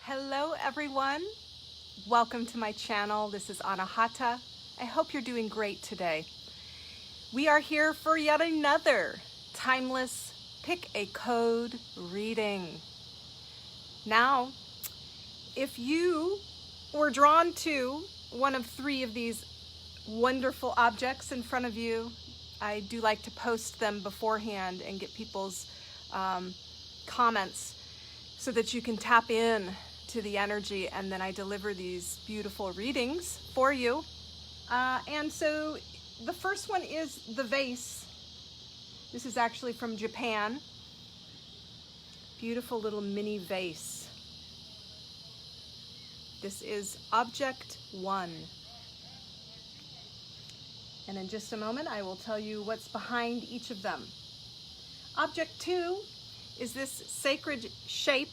Hello everyone, welcome to my channel. This is Anahata. I hope you're doing great today. We are here for yet another timeless pick a code reading. Now, if you were drawn to one of three of these wonderful objects in front of you, I do like to post them beforehand and get people's comments so that you can tap in to the energy, and then I deliver these beautiful readings for you. And so the first one is the vase. This is actually from Japan. Beautiful little mini vase. This is object 1. And in just a moment, I will tell you what's behind each of them. Object 2 is this sacred shape.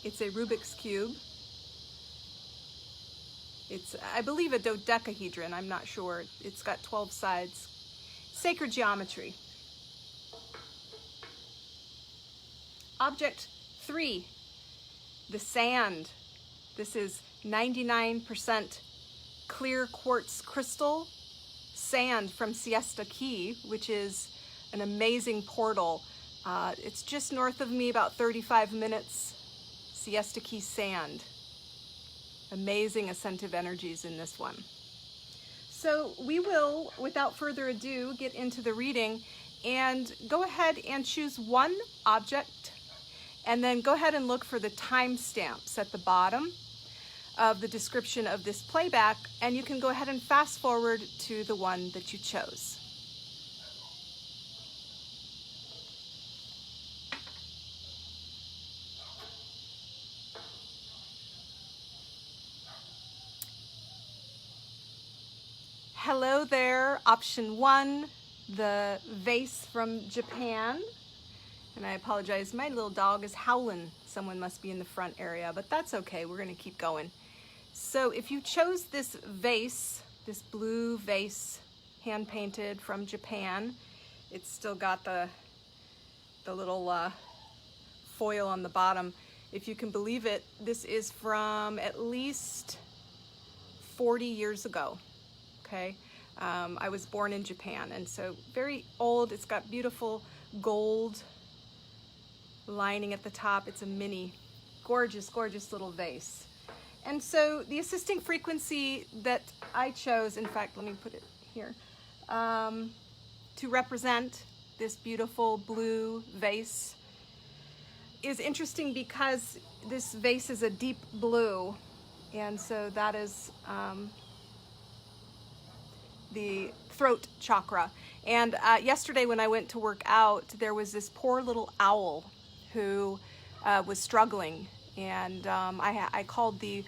It's a Rubik's Cube. It's, I believe, a dodecahedron. I'm not sure. It's got 12 sides. Sacred geometry. Object 3, the sand. This is 99% clear quartz crystal sand from Siesta Key, which is an amazing portal. It's just north of me, about 35 minutes. Siesta Key sand. Amazing ascensive energies in this one. So we will, without further ado, get into the reading and go ahead and choose one object, and then go ahead and look for the timestamps at the bottom of the description of this playback, and you can go ahead and fast forward to the one that you chose. Hello there, option 1, the vase from Japan. And I apologize, my little dog is howling. Someone must be in the front area, but that's okay, we're gonna keep going. So if you chose this vase, this blue vase, hand-painted from Japan, it's still got the little foil on the bottom. If you can believe it, this is from at least 40 years ago. Okay, I was born in Japan, and so very old. It's got beautiful gold lining at the top. It's a mini, gorgeous, gorgeous little vase. And so the assisting frequency that I chose, in fact, let me put it here, to represent this beautiful blue vase is interesting because this vase is a deep blue, and so that is the throat chakra. And yesterday when I went to work out, there was this poor little owl who was struggling, and I called the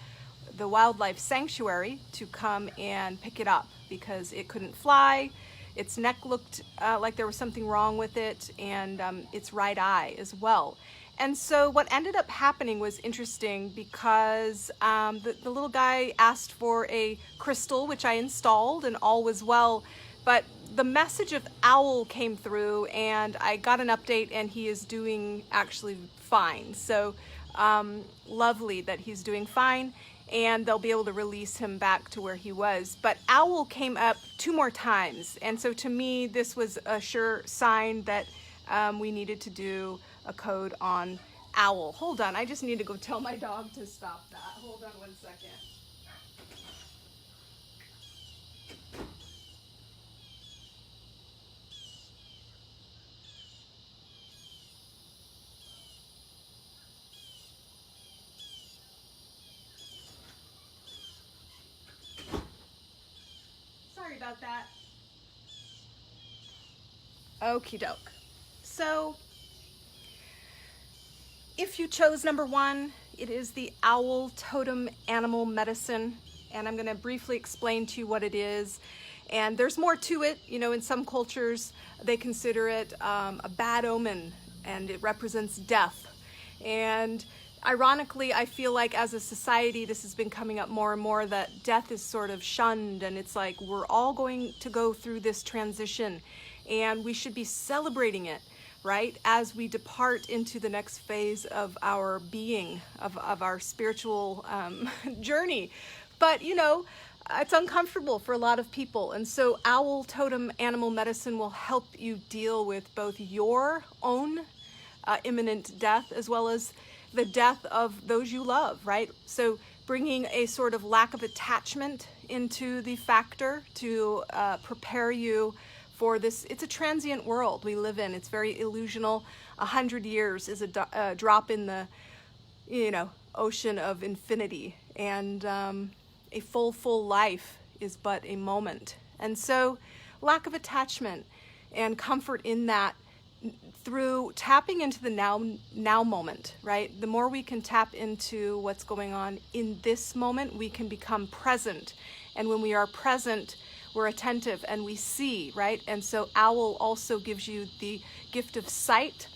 wildlife sanctuary to come and pick it up because it couldn't fly. Its neck looked like there was something wrong with it, and its right eye as well. And so what ended up happening was interesting because the little guy asked for a crystal, which I installed, and all was well. But the message of owl came through, and I got an update, and he is doing actually fine. So lovely that he's doing fine, and they'll be able to release him back to where he was. But owl came up 2 more times, and so to me this was a sure sign that we needed to do a code on owl. Hold on, I just need to go tell my dog to stop that. Hold on 1 second. Sorry about that. Okie doke. So if you chose number 1, it is the owl totem animal medicine, and I'm going to briefly explain to you what it is. And there's more to it. You know, in some cultures they consider it a bad omen, and it represents death. And ironically, I feel like as a society this has been coming up more and more, that death is sort of shunned, and it's like we're all going to go through this transition and we should be celebrating it. right? As we depart into the next phase of our being, of our spiritual journey. But, you know, it's uncomfortable for a lot of people. And so owl totem animal medicine will help you deal with both your own imminent death as well as the death of those you love, right? So bringing a sort of lack of attachment into the factor to prepare you for this. It's a transient world we live in. It's very illusional. 100 years is a drop in the, you know, ocean of infinity. And a full life is but a moment. And so lack of attachment and comfort in that through tapping into the now moment, right? The more we can tap into what's going on in this moment, we can become present. And when we are present, we're attentive and we see, right? And so owl also gives you the gift of sight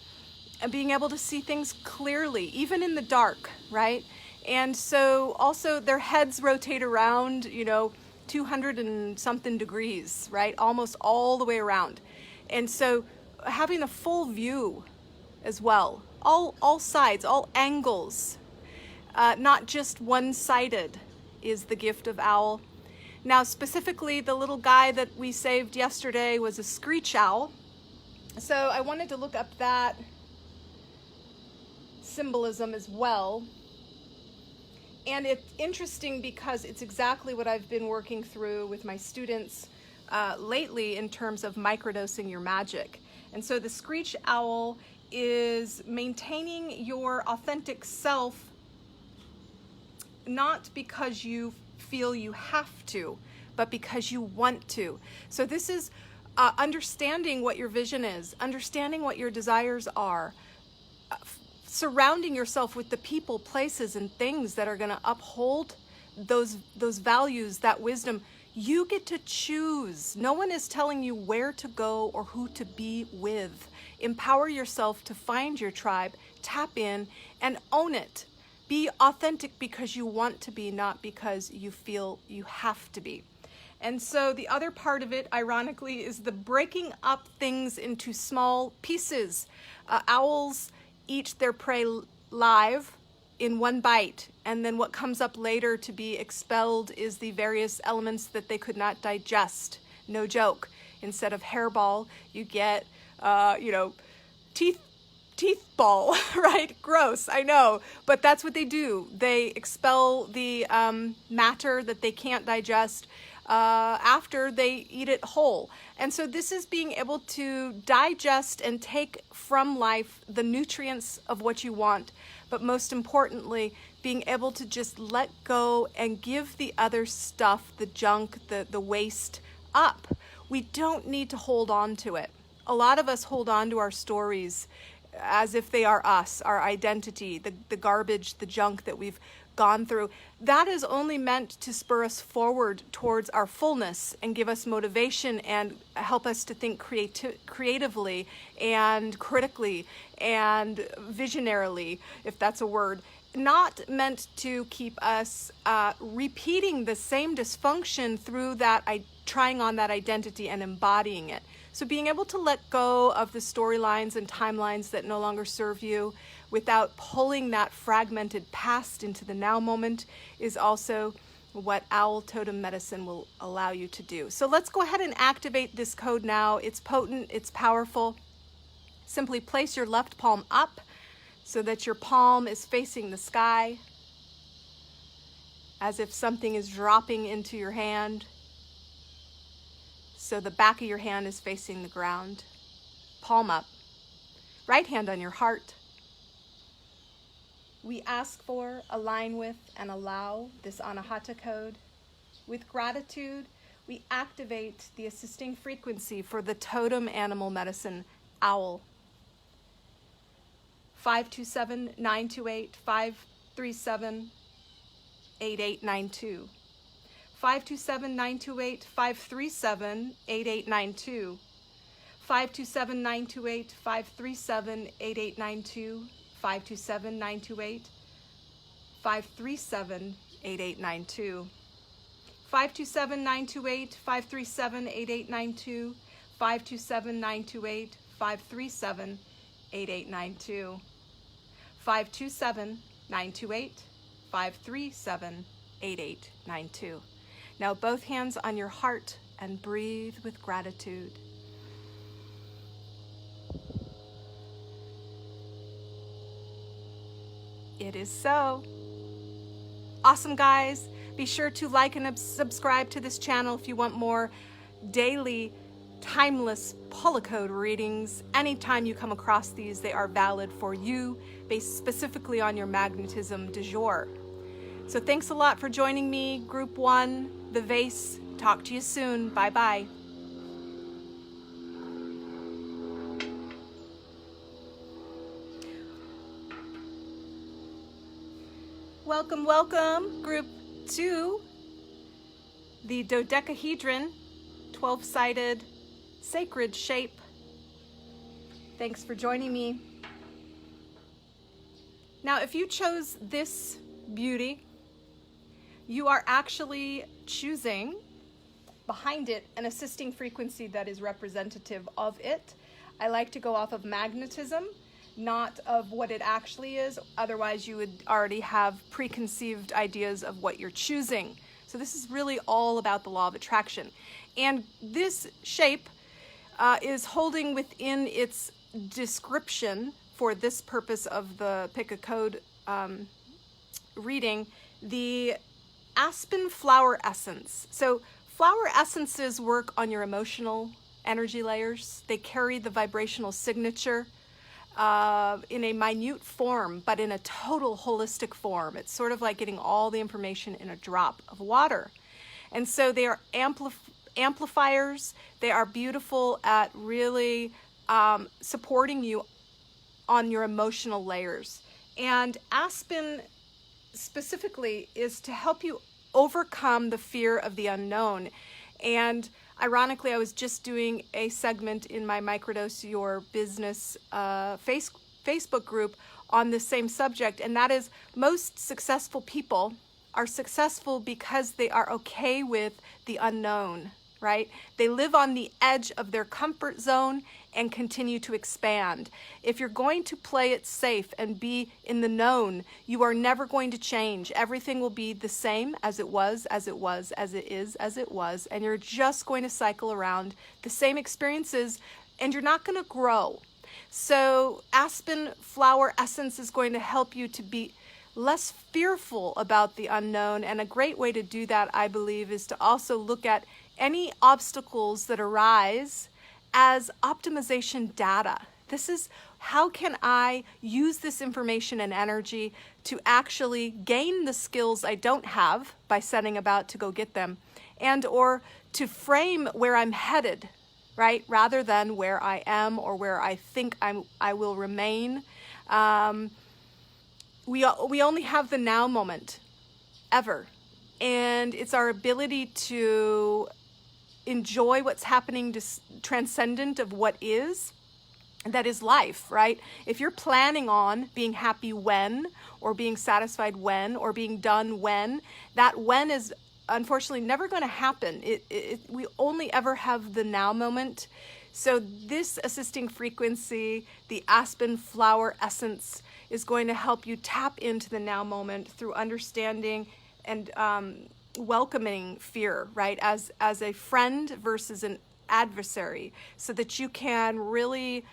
and being able to see things clearly, even in the dark, right? And so also their heads rotate around, you know, 200 and something degrees, right? Almost all the way around. And so having a full view as well, all sides, all angles, not just one-sided, is the gift of owl. Now, specifically, the little guy that we saved yesterday was a screech owl. So I wanted to look up that symbolism as well. And it's interesting because it's exactly what I've been working through with my students lately in terms of microdosing your magic. And so the screech owl is maintaining your authentic self, not because you feel you have to, but because you want to. So this is understanding what your vision is, understanding what your desires are, surrounding yourself with the people, places, and things that are going to uphold those values, that wisdom. You get to choose. No one is telling you where to go or who to be with. Empower yourself to find your tribe, tap in, and own it. Be authentic because you want to be, not because you feel you have to be. And so the other part of it, ironically, is the breaking up things into small pieces. Owls eat their prey live in one bite, and then what comes up later to be expelled is the various elements that they could not digest. No joke. Instead of hairball, you get, teeth ball, right? Gross, I know, but that's what they do. They expel the matter that they can't digest after they eat it whole. And so this is being able to digest and take from life the nutrients of what you want, but most importantly, being able to just let go and give the other stuff, the junk, the waste up. We don't need to hold on to it. A lot of us hold on to our stories as if they are us, our identity, the garbage, the junk that we've gone through. That is only meant to spur us forward towards our fullness and give us motivation and help us to think creatively and critically and visionarily, if that's a word. Not meant to keep us repeating the same dysfunction through that, trying on that identity and embodying it. So being able to let go of the storylines and timelines that no longer serve you without pulling that fragmented past into the now moment is also what Owl Totem Medicine will allow you to do. So let's go ahead and activate this code now. It's potent, it's powerful. Simply place your left palm up so that your palm is facing the sky, as if something is dropping into your hand. So the back of your hand is facing the ground. Palm up. Right hand on your heart. We ask for, align with, and allow this Anahata code. With gratitude, we activate the assisting frequency for the totem animal medicine, owl. 527-928-537-8892. 527-928-537-8892. 527-928-537-8892. 527-928-537-8892. 527-928-537-8892. 527-928-537-8892. 527-928-8892. 527-928-537-8892. Now both hands on your heart and breathe with gratitude. It is so. Awesome, guys. Be sure to like and subscribe to this channel if you want more daily, timeless Polycode readings. Anytime you come across these, they are valid for you, based specifically on your magnetism du jour. So thanks a lot for joining me, Group 1, the Vase. Talk to you soon. Bye-bye. Welcome, welcome, Group 2, the dodecahedron, 12-sided sacred shape. Thanks for joining me. Now, if you chose this beauty, you are actually choosing behind it an assisting frequency that is representative of it. I like to go off of magnetism, not of what it actually is. Otherwise, you would already have preconceived ideas of what you're choosing. So this is really all about the law of attraction. And this shape is holding within its description for this purpose of the Pick a Code reading, the aspen flower essence. So flower essences work on your emotional energy layers. They carry the vibrational signature in a minute form, but in a total holistic form. It's sort of like getting all the information in a drop of water. And so they are amplifiers. They are beautiful at really supporting you on your emotional layers. And aspen specifically is to help you overcome the fear of the unknown. And ironically, I was just doing a segment in my Microdose Your Business Facebook group on the same subject, and that is most successful people are successful because they are okay with the unknown, right? They live on the edge of their comfort zone and continue to expand. If you're going to play it safe and be in the known, you are never going to change. Everything will be the same as it was, as it was, as it is, as it was, and you're just going to cycle around the same experiences, and you're not going to grow. So aspen flower essence is going to help you to be less fearful about the unknown, and a great way to do that, I believe, is to also look at any obstacles that arise as optimization data. This is how can I use this information and energy to actually gain the skills I don't have by setting about to go get them, and or to frame where I'm headed, right, rather than where I am or where I think I will remain. We only have the now moment, ever, and it's our ability to enjoy what's happening, transcendent of what is, that is life, right? If you're planning on being happy when, or being satisfied when, or being done when, that when is unfortunately never going to happen. We only ever have the now moment. So this assisting frequency, the aspen flower essence, is going to help you tap into the now moment through understanding and welcoming fear, right, as a friend versus an adversary, so that you can really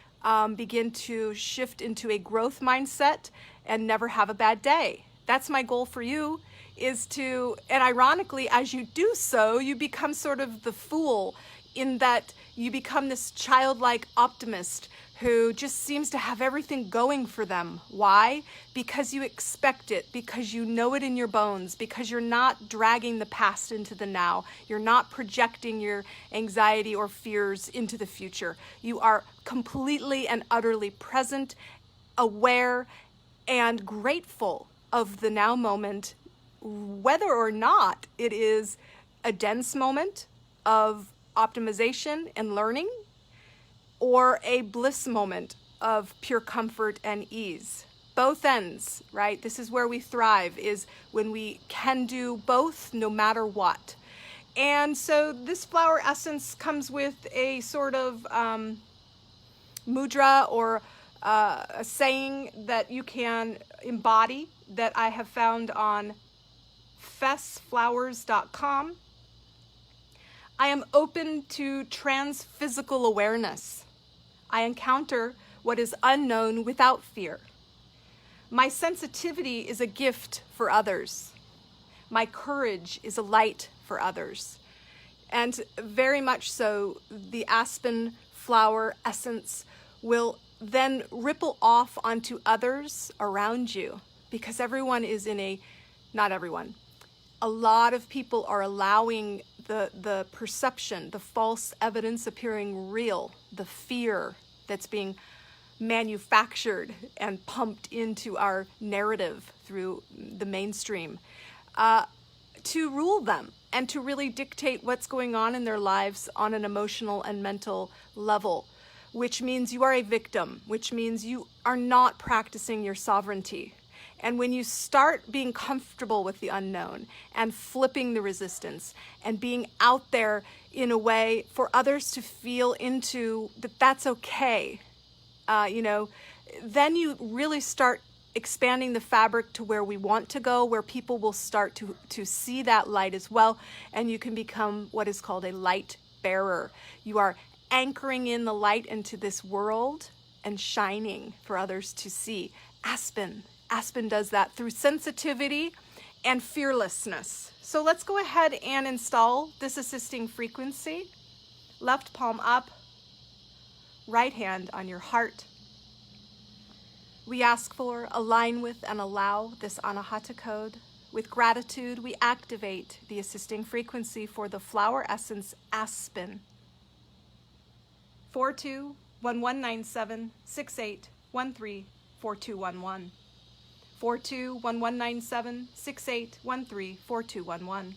begin to shift into a growth mindset and never have a bad day. That's my goal for you, is to, and ironically, as you do so, you become sort of the fool, in that you become this childlike optimist who just seems to have everything going for them. Why? Because you expect it, because you know it in your bones, because you're not dragging the past into the now. You're not projecting your anxiety or fears into the future. You are completely and utterly present, aware, and grateful of the now moment, whether or not it is a dense moment of optimization and learning, or a bliss moment of pure comfort and ease. Both ends, right? This is where we thrive, is when we can do both no matter what. And so this flower essence comes with a sort of mudra or a saying that you can embody that I have found on fessflowers.com. I am open to transphysical awareness. I encounter what is unknown without fear. My sensitivity is a gift for others. My courage is a light for others. And very much so, the aspen flower essence will then ripple off onto others around you, because everyone is not everyone, a lot of people are allowing the perception, the false evidence appearing real, the fear that's being manufactured and pumped into our narrative through the mainstream, to rule them and to really dictate what's going on in their lives on an emotional and mental level, which means you are a victim, which means you are not practicing your sovereignty. And when you start being comfortable with the unknown and flipping the resistance and being out there in a way for others to feel into that that's okay, then you really start expanding the fabric to where we want to go, where people will start to see that light as well, and you can become what is called a light bearer. You are anchoring in the light into this world and shining for others to see. Aspen does that through sensitivity and fearlessness. So let's go ahead and install this assisting frequency. Left palm up, right hand on your heart. We ask for, align with, and allow this Anahata code. With gratitude, we activate the assisting frequency for the flower essence aspen. 42119768134211. 42119768134211.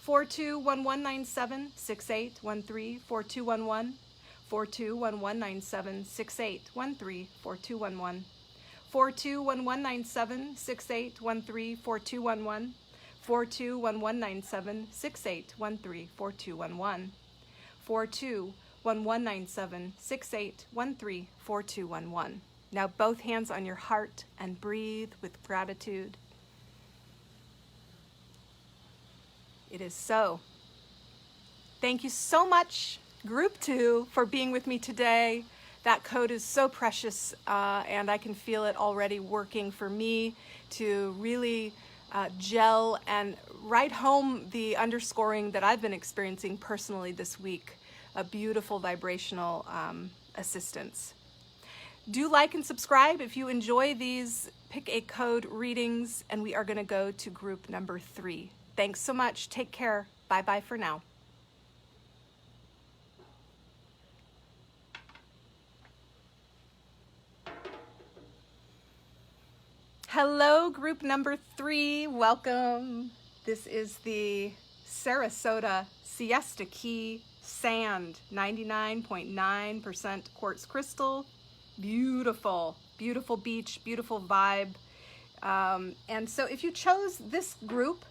42119768134211. 42119768134211. 42119768134211. 42119768134211. 42119768134211. Now both hands on your heart and breathe with gratitude. It is so. Thank you so much, Group 2, for being with me today. That code is so precious, and I can feel it already working for me to really gel and write home the underscoring that I've been experiencing personally this week. A beautiful vibrational assistance. Do like and subscribe if you enjoy these Pick a Code readings, and we are going to go to group number 3. Thanks so much. Take care. Bye-bye for now. Hello, group number 3. Welcome. This is the Sarasota Siesta Key Sand, 99.9% quartz crystal. Beautiful, beautiful beach, beautiful vibe. And so if you chose this group,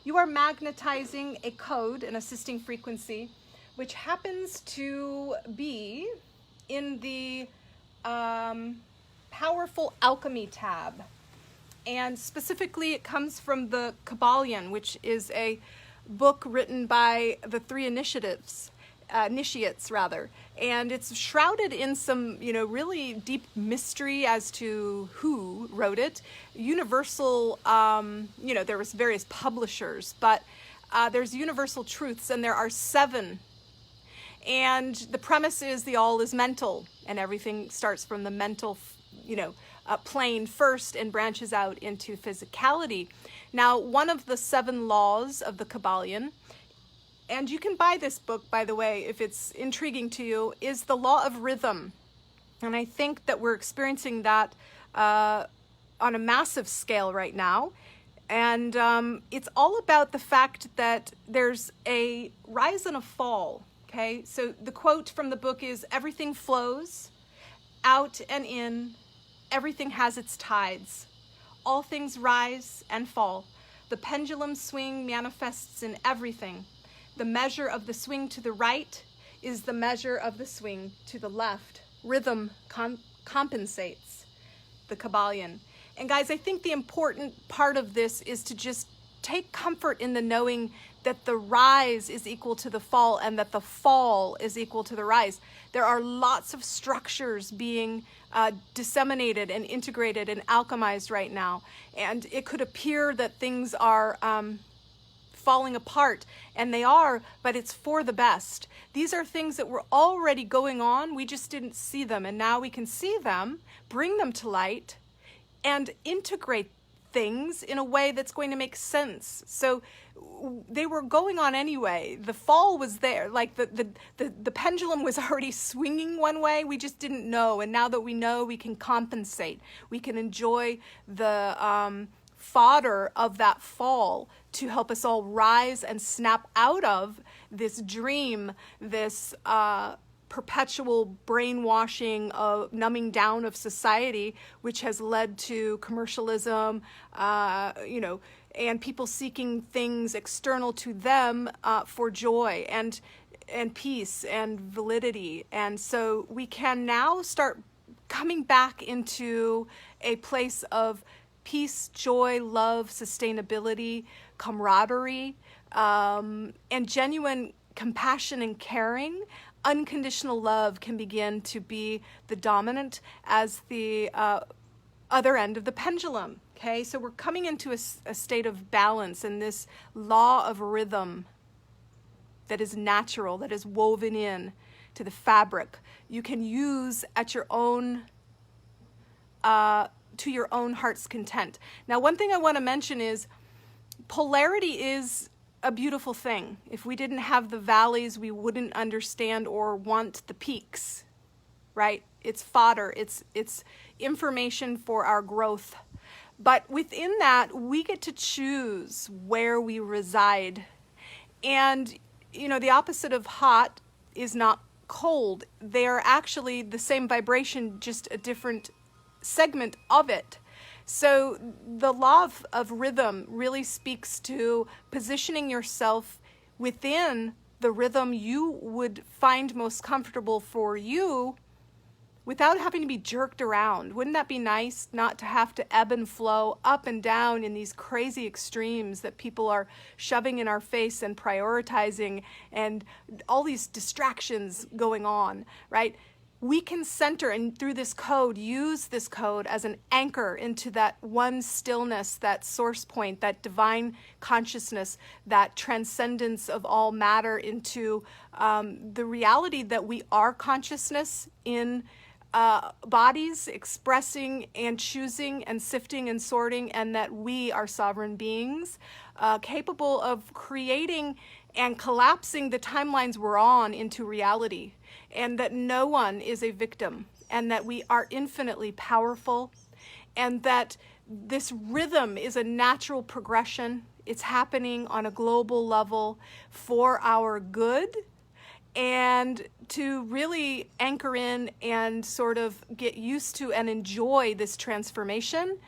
you are magnetizing a code, an assisting frequency, which happens to be in the Powerful Alchemy tab. And specifically, it comes from the Kabbalion, which is a book written by the 3 initiates, and it's shrouded in some, really deep mystery as to who wrote it. Universal, there was various publishers, but there's universal truths, and there are 7. And the premise is the all is mental, and everything starts from the mental, plane first and branches out into physicality. Now, one of the 7 laws of the Kabbalion, and you can buy this book, by the way, if it's intriguing to you, is the law of rhythm. And I think that we're experiencing that on a massive scale right now. And it's all about the fact that there's a rise and a fall, okay? So the quote from the book is, everything flows out and in, everything has its tides. All things rise and fall. The pendulum swing manifests in everything. The measure of the swing to the right is the measure of the swing to the left. Rhythm compensates the Kabbalion. And guys, I think the important part of this is to just take comfort in the knowing that the rise is equal to the fall and that the fall is equal to the rise. There are lots of structures being disseminated and integrated and alchemized right now. And it could appear that things are falling apart, and they are, but it's for the best. These are things that were already going on. We just didn't see them, and now we can see them, bring them to light, and integrate things in a way that's going to make sense. So they were going on anyway. The fall was there. Like the pendulum was already swinging one way. We just didn't know. And now that we know, we can compensate. We can enjoy the fodder of that fall to help us all rise and snap out of this dream, this perpetual brainwashing of numbing down of society, which has led to commercialism, and people seeking things external to them for joy and peace and validity. And so we can now start coming back into a place of peace, joy, love, sustainability, camaraderie, and genuine compassion and caring. Unconditional love can begin to be the dominant as the other end of the pendulum. Okay, so we're coming into a state of balance in this law of rhythm that is natural, that is woven in to the fabric. You can use at your own to your own heart's content. Now, one thing I want to mention is polarity is a beautiful thing. If we didn't have the valleys, we wouldn't understand or want the peaks, right? It's fodder, it's information for our growth. But within that, we get to choose where we reside. And, the opposite of hot is not cold. They are actually the same vibration, just a different segment of it. So the law of rhythm really speaks to positioning yourself within the rhythm you would find most comfortable for you without having to be jerked around. Wouldn't that be nice not to have to ebb and flow up and down in these crazy extremes that people are shoving in our face and prioritizing and all these distractions going on, right? We can center, and through this code, use this code as an anchor into that one stillness, that source point, that divine consciousness, that transcendence of all matter into the reality that we are consciousness in bodies, expressing and choosing and sifting and sorting, and that we are sovereign beings, capable of creating and collapsing the timelines we're on into reality, and that no one is a victim, and that we are infinitely powerful, and that this rhythm is a natural progression. It's happening on a global level for our good, and to really anchor in and sort of get used to and enjoy this transformation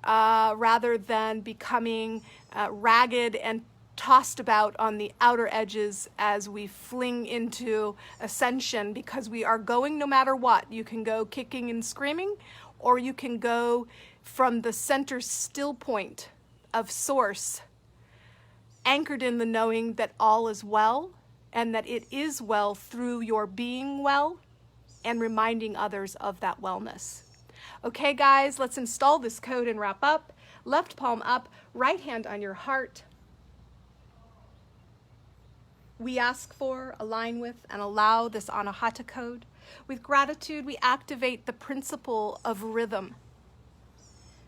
rather than becoming ragged and tossed about on the outer edges as we fling into ascension, because we are going no matter what. You can go kicking and screaming, or you can go from the center still point of source, anchored in the knowing that all is well, and that it is well through your being well and reminding others of that wellness. Okay, guys, let's install this code and wrap up. Left palm up, right hand on your heart. We ask for, align with, and allow this Anahata code. With gratitude, we activate the principle of rhythm.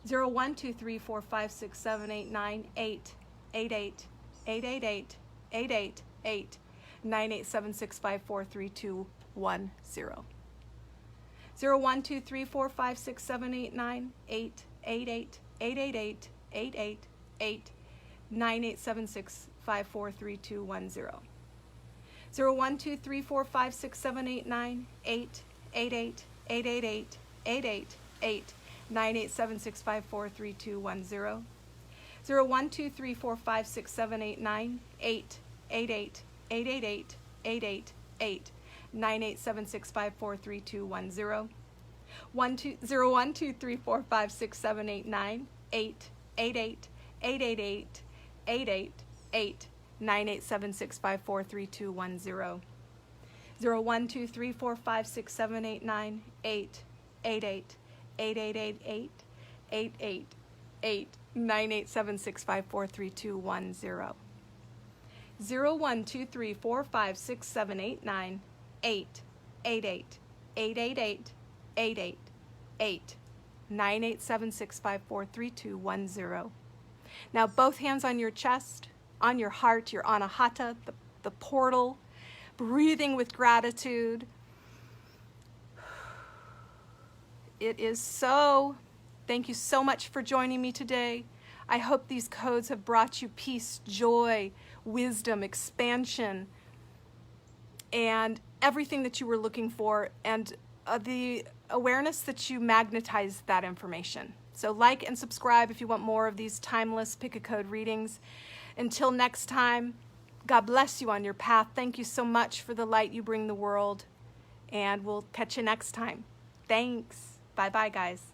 0, 1, 2, 3, 4, 5, 6, 7, 8, 9, 8, 8, 8, 8, 8, 8, 8, 8, 8, 9, 8, 7, 6, 5, 4, 3, 2, 1, 0. 0, 1, 2, 3, 4, 5, 6, 7, 8, 9, 8, 8, 8, 8, 8, 8, 8, 8, 8, 9, 8, 7, 6, 5, 4, 3, 2, 1, 0. 0, 1, 2, 3, 4, 5, 6, 7, 8, 9, 8, 8, 8, 8, 8, 8, 8, 8, 8, 9, 8, 7, 6, 5, 4, 3, 2, 1, 0. 0, 1, 2, 3, 4, 5, 6, 7, 8, 9, 8, 8, 8, 8, 8, 8, 8, 8, 8, 9, 8, 7, 6, 5, 4, 3, 2, 1, 0. 1 2 3 4 5 6 7 8 9 8 8 8 8 8 8 8 8 8 9 8 7 6 5 4 3 2 1 0. 1 2 3 4 5 6 7 8 9 8 8 8 8 8 8 8 8 8 8 9 8 7 6 5 4 3 2 1 0. 1 2 3 4 5 6 7 8 9 8 8 8 8 8 8 8 8 8 9 8 7 6 5 4 3 2 1 0. Now both hands on your chest, on your heart, your anahata, the portal, breathing with gratitude. It is so. Thank you so much for joining me today. I hope these codes have brought you peace, joy, wisdom, expansion, and everything that you were looking for, and the awareness that you magnetized that information. So like and subscribe if you want more of these timeless pick a code readings. Until next time, God bless you on your path. Thank you so much for the light you bring the world, and we'll catch you next time. Thanks. Bye-bye, guys.